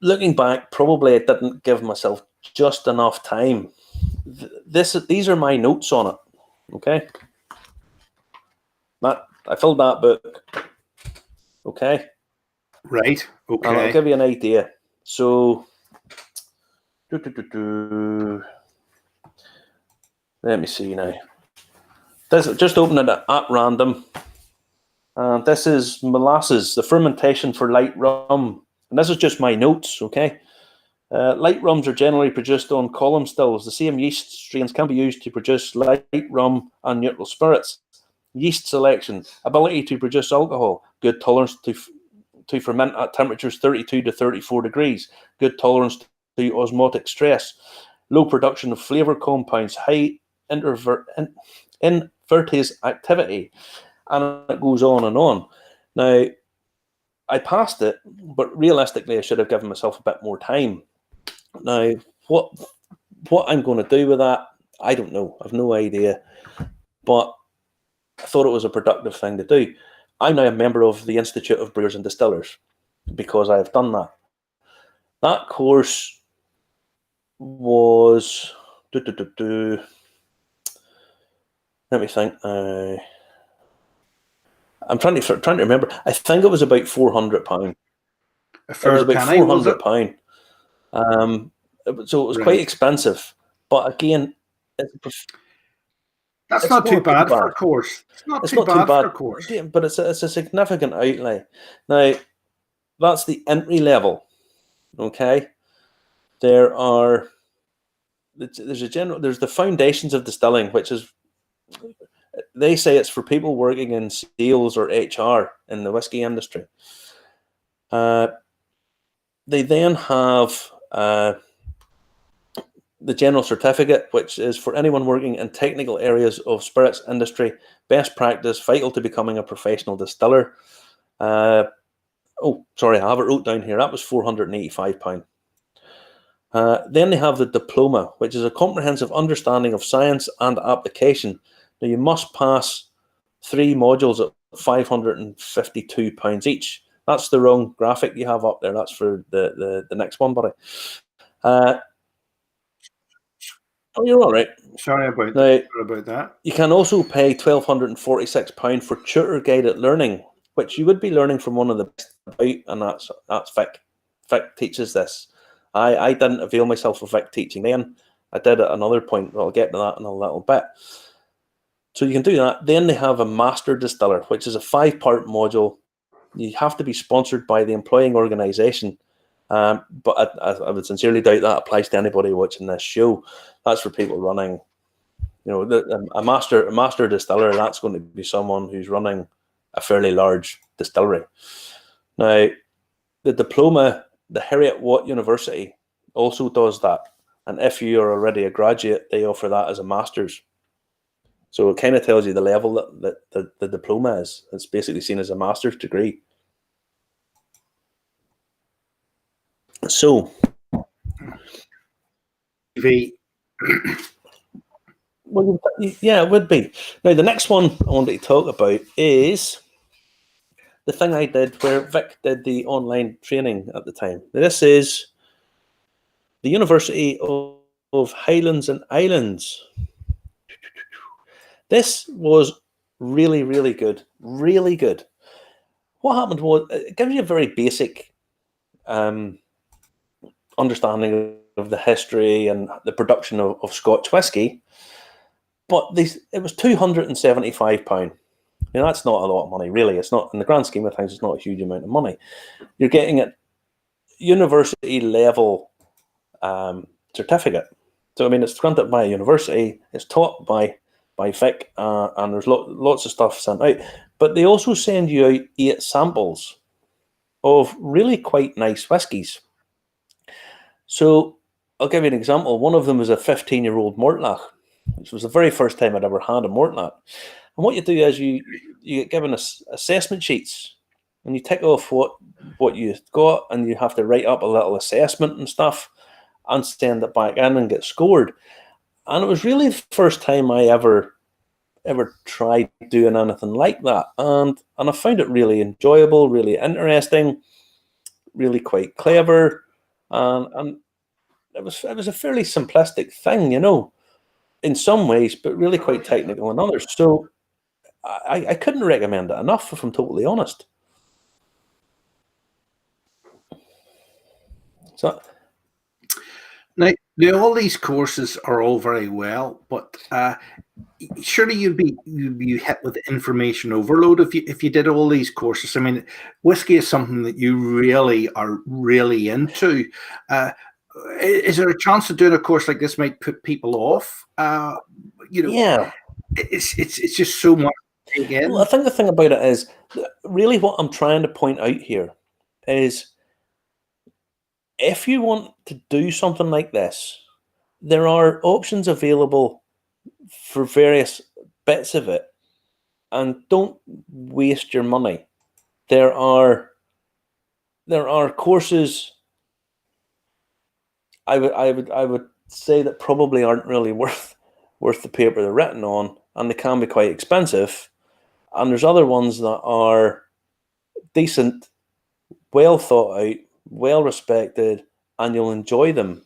Looking back, probably I didn't give myself just enough time. These are my notes on it. Okay, I filled that book. Okay, right. Okay, and I'll give you an idea. So, let me see now. This, just opening it at random. This is molasses, the fermentation for light rum. And this is just my notes, okay? Light rums are generally produced on column stills. The same yeast strains can be used to produce light rum and neutral spirits. Yeast selection, ability to produce alcohol, good tolerance to ferment at temperatures 32 to 34 degrees, good tolerance to osmotic stress, low production of flavour compounds, high invertase activity, and it goes on and on. Now, I passed it, but realistically, I should have given myself a bit more time. Now, what I'm going to do with that, I don't know. I've no idea. But I thought it was a productive thing to do. I'm now a member of the Institute of Brewers and Distillers because I have done that. That course was... Let me think. I'm trying to remember. I think it was about £400. It was about £400. So it was quite expensive. But again, that's not too bad for a course. It's not too bad for a course. But it's a significant outlay. Now, that's the entry level. Okay, there's the foundations of distilling, which is, they say it's for people working in sales or HR in the whiskey industry. They then have the General Certificate, which is for anyone working in technical areas of spirits industry, best practice, vital to becoming a professional distiller. Oh, sorry, I have it wrote down here. That was £485. Then they have the diploma, which is a comprehensive understanding of science and application. Now, you must pass 3 modules at £552 each. That's the wrong graphic you have up there. That's for the next one, buddy. Oh, you're all right. Sorry about that. You can also pay £1,246 for tutor guided learning, which you would be learning from one of the best about, and that's Vic. Vic teaches this. I didn't avail myself of Vic teaching then. I did at another point. I'll get to that in a little bit. So you can do that. Then they have a Master Distiller, which is a 5-part module. You have to be sponsored by the employing organisation. But I would sincerely doubt that applies to anybody watching this show. That's for people running, a master distiller. That's going to be someone who's running a fairly large distillery. Now, the diploma, the Heriot Watt University also does that. And if you are already a graduate, they offer that as a master's. So it kind of tells you the level that the diploma is. It's basically seen as a master's degree. So, well, yeah, it would be. Now, the next one I wanted to talk about is the thing I did where Vic did the online training at the time. This is the University of Highlands and Islands. This was really, really good. Really good. What happened was, it gives you a very basic understanding of the history and the production of Scotch whisky, but it was £275. That's not a lot of money, really. It's not, in the grand scheme of things, it's not a huge amount of money. You're getting it university level certificate. So, it's granted by a university, it's taught by Vic, and there's lots of stuff sent out. But they also send you out 8 samples of really quite nice whiskies. So, I'll give you an example. One of them was a 15-year-old Mortlach, which was the very first time I'd ever had a Mortlach. And what you do is you get given assessment sheets, and you tick off what you've got, and you have to write up a little assessment and stuff and send it back in and get scored. And it was really the first time I ever tried doing anything like that. And I found it really enjoyable, really interesting, really quite clever. And it was a fairly simplistic thing, in some ways, but really quite technical in others. So I couldn't recommend it enough, if I'm totally honest. So now, all these courses are all very well, but surely you'd be hit with information overload if you did all these courses. Whiskey is something that you really are really into. Is there a chance of doing a course like this might put people off? Yeah, it's just so much. Again, well, I think the thing about it is, really what I'm trying to point out here is, if you want to do something like this, there are options available for various bits of it, and don't waste your money. There are courses I would say that probably aren't really worth the paper they're written on, and they can be quite expensive. And there's other ones that are decent, well thought out, well respected, and you'll enjoy them.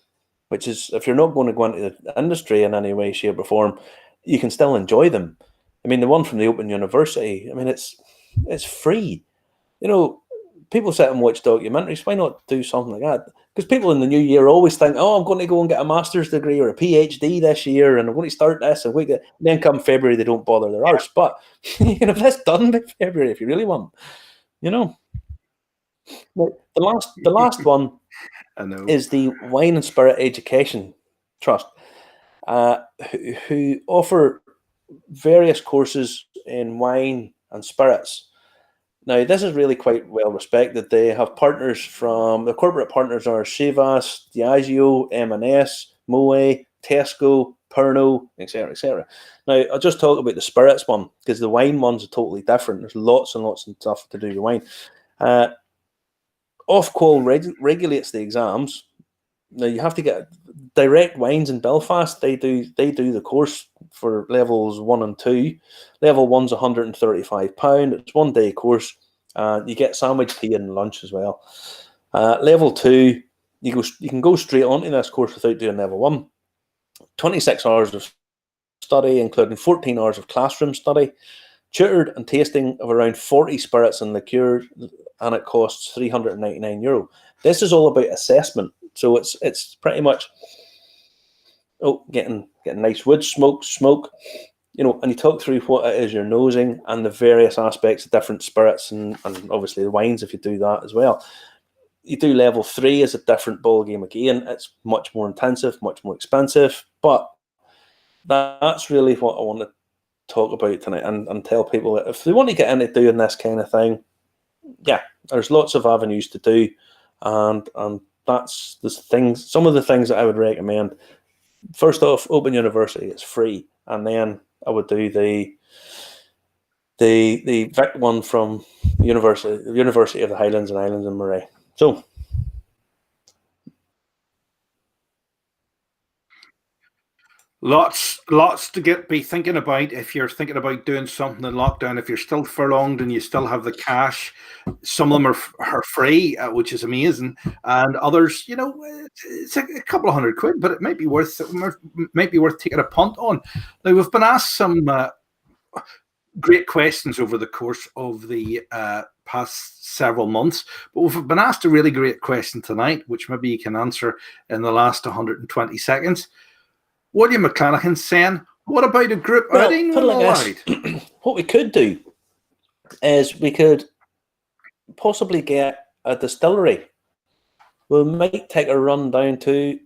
Which is, if you're not going to go into the industry in any way, shape, or form, you can still enjoy them. The one from the Open University, it's free. People sit and watch documentaries. Why not do something like that? Because people in the new year always think, oh, I'm going to go and get a master's degree or a PhD this year, and I'm going to start this. And then come February, they don't bother their arse. But you can have this done by February if you really want. The last one is the Wine and Spirit Education Trust, who offer various courses in wine and spirits. Now, this is really quite well respected. They have partners the corporate partners are Chivas, Diageo, M&S, Moe, Tesco, Pernod, etc., etc. Now, I'll just talk about the spirits one, because the wine ones are totally different. There's lots and lots of stuff to do with wine. Ofqual regulates the exams. Now, you have to get Direct Wines in Belfast. They do the course for levels 1 and 2. Level 1's £135. It's 1 day course. You get sandwich, tea, and lunch as well. Level 2, you can go straight onto this course without doing level 1. 26 hours of study, including 14 hours of classroom study, tutored and tasting of around 40 spirits and liqueurs, and it costs €399. This is all about assessment. So it's pretty much getting nice wood smoke, and you talk through what it is you're nosing and the various aspects of different spirits and obviously the wines if you do that as well. You do level 3 is a different ball game again. It's much more intensive, much more expensive, but that's really what I want to talk about tonight and tell people that if they want to get into doing this kind of thing, yeah, there's lots of avenues to do, and that's the things. Some of the things that I would recommend. First off, Open University is free, and then I would do the Vic one from University of the Highlands and Islands in Moray. So, Lots to be thinking about if you're thinking about doing something in lockdown. If you're still furlonged and you still have the cash, some of them are free, which is amazing, and others, it's a couple of £100, but it might be worth taking a punt on. Now we've been asked some great questions over the course of the past several months, but we've been asked a really great question tonight, which maybe you can answer in the last 120 seconds. William McClanahan saying, what about a group outing? Put it like this. What we could do is we could possibly get a distillery. We might take a run down to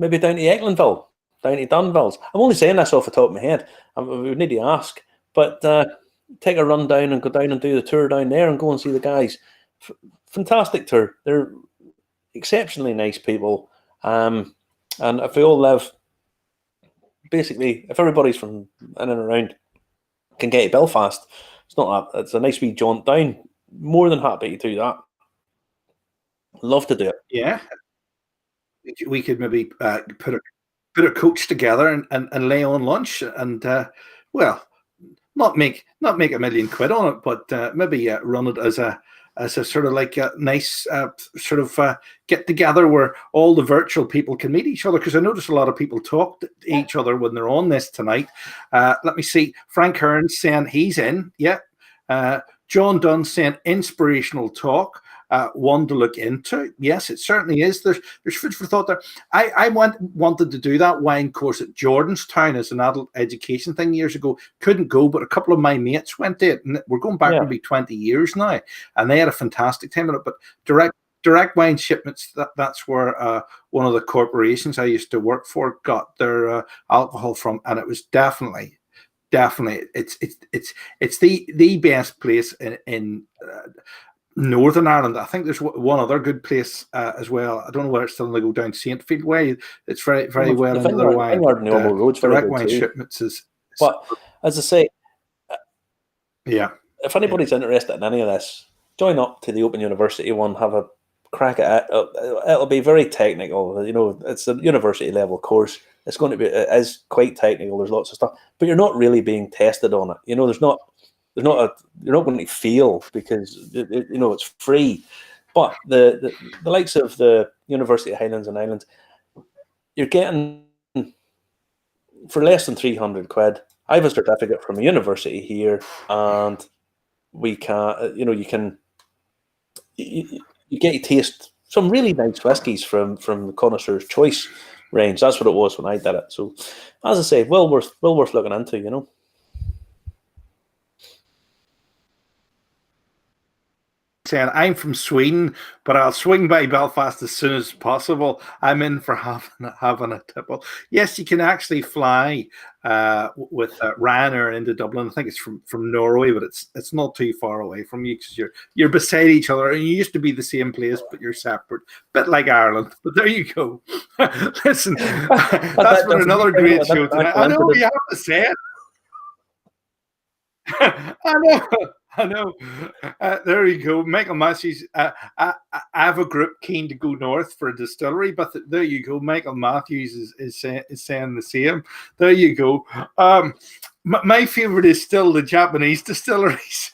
Ecklandville, down to Dunnville. I'm only saying this off the top of my head. We would need to ask. But take a run down and go down and do the tour down there and go and see the guys. Fantastic tour. They're exceptionally nice people. And if we all live, basically, if everybody's from in and around can get to Belfast, it's a nice wee jaunt down. More than happy to do that. Love to do it. Yeah. We could maybe put a coach together and lay on lunch and, not make £1 million on it, but maybe run it as a sort of like a nice get together where all the virtual people can meet each other. Because I notice a lot of people talk to each other when they're on this tonight. Let me see. Frank Hearn saying he's in. Yeah. John Dunn saying inspirational talk. One to look into. Yes, it certainly is. There's food for thought there. I wanted to do that wine course at Jordanstown as an adult education thing years ago. Couldn't go, but a couple of my mates went to it, and we're going back maybe 20 years now, and they had a fantastic time at it. But direct wine shipments, that's where one of the corporations I used to work for got their alcohol from, and it was definitely it's the best place in Northern Ireland. I think there's one other good place as well. I don't know whether it's still going to go down Saintfield way. It's very, very well into their wine. Direct wine shipments is. But as I say, yeah. If anybody's interested in any of this, join up to the Open University one. Have a crack at it. It'll be very technical. It's a university level course. It's going to be. It is quite technical. There's lots of stuff, but you're not really being tested on it. There's not. You're not going to fail because it's free. But the likes of the University of Highlands and Islands, you're getting for less than £300. I have a certificate from a university here, and we can you get to taste some really nice whiskies from the Connoisseur's Choice range. That's what it was when I did it. So, as I say, well worth looking into. Saying I'm from Sweden, but I'll swing by Belfast as soon as possible. I'm in for having a tipple. Yes, you can actually fly with Ryanair into Dublin. I think it's from Norway, but it's not too far away from you because you're beside each other, and you used to be the same place, but you're separate. Bit like Ireland. But there you go. Listen, that's been another great show tonight. I know you have to say it. I know. There you go. Michael Matthews. I have a group keen to go north for a distillery, but there you go. Michael Matthews is saying the same. There you go. My favorite is still the Japanese distilleries.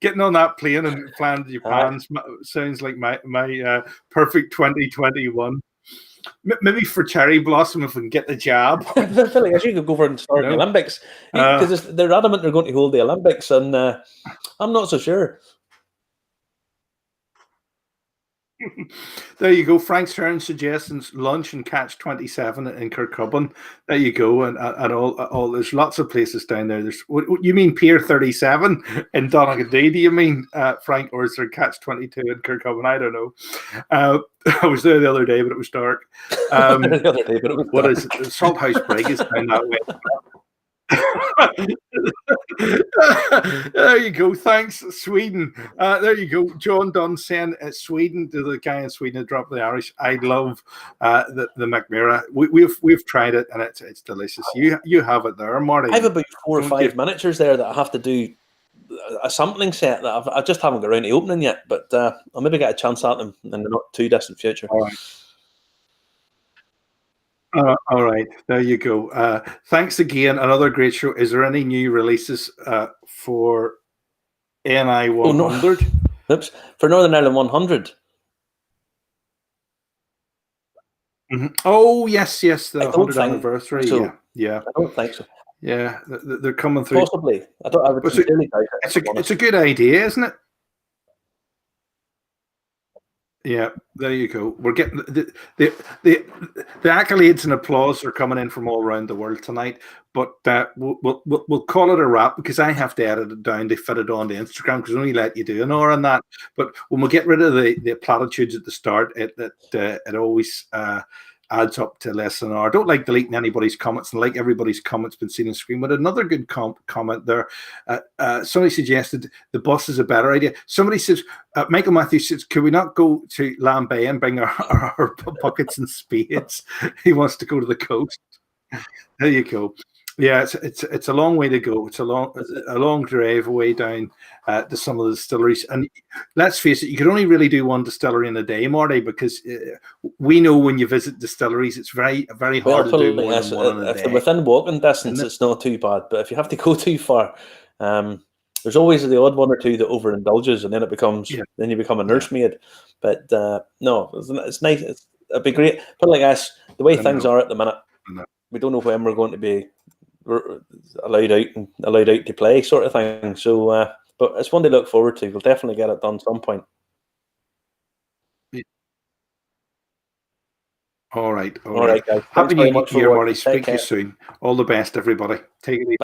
Getting on that plane and flying to Japan sounds like my perfect 2021. Maybe for Cherry Blossom if we can get the jab. I feel like I should go over and start the Olympics because they're adamant they're going to hold the Olympics, and I'm not so sure. There you go. Frank Stern suggestions lunch and catch 27 in Kirkcudbright. There you go, and all there's lots of places down there. You mean Pier 37 in Donegal? Do you mean Frank, or is there catch 22 in Kirkcudbright? I don't know. I was there the other day, but it was dark. What is it? Salthouse Brig is down that way. There you go. Thanks, Sweden. There you go. John Dunn saying Sweden to the guy in Sweden who dropped the Irish. I love the McMira. We've tried it and it's delicious. You have it there, Marty. I have about 4 or 5 miniatures there that I have to do a sampling set that I just haven't got around to opening yet. But I'll maybe get a chance at them in the not too distant future. All right. All right, there you go. Thanks again. Another great show. Is there any new releases for NI Oh no, 100? oops, for Northern Ireland 100. Oh yes, the I don't 100th think anniversary. so. Yeah. I don't think so. Yeah. They're coming through. Possibly. I would But sincerely doubt it. it's a good idea, isn't it? Yeah, there you go. We're getting the accolades and applause are coming in from all around the world tonight. But we'll call it a wrap because I have to edit it down to fit it on to Instagram because I only let you do an hour on that. But when we get rid of the platitudes at the start, it always adds up to less than an hour. I don't like deleting anybody's comments, and like everybody's comments been seen on screen. But another good comment there. Somebody suggested the bus is a better idea. Somebody says, Michael Matthews says, could we not go to Lambay and bring our buckets and spades? He wants to go to the coast. There you go. Yeah, it's a long way to go. It's a long drive away down to some of the distilleries. And let's face it, you can only really do one distillery in a day, Marty, because we know when you visit distilleries, it's very hard to do more than one in a if day. they're within walking distance, it's not too bad. But if you have to go too far, there's always the odd one or two that overindulges, and then it becomes then you become a nursemaid. But no, it's nice. It'd be great. But like us, the way things are at the minute, we don't know when we're going to be allowed out to play, sort of thing. So, but it's one to look forward to. We'll definitely get it done some point. All right, guys. Happy New New Year, Marty. Speak to you soon. All the best, everybody. Take it easy.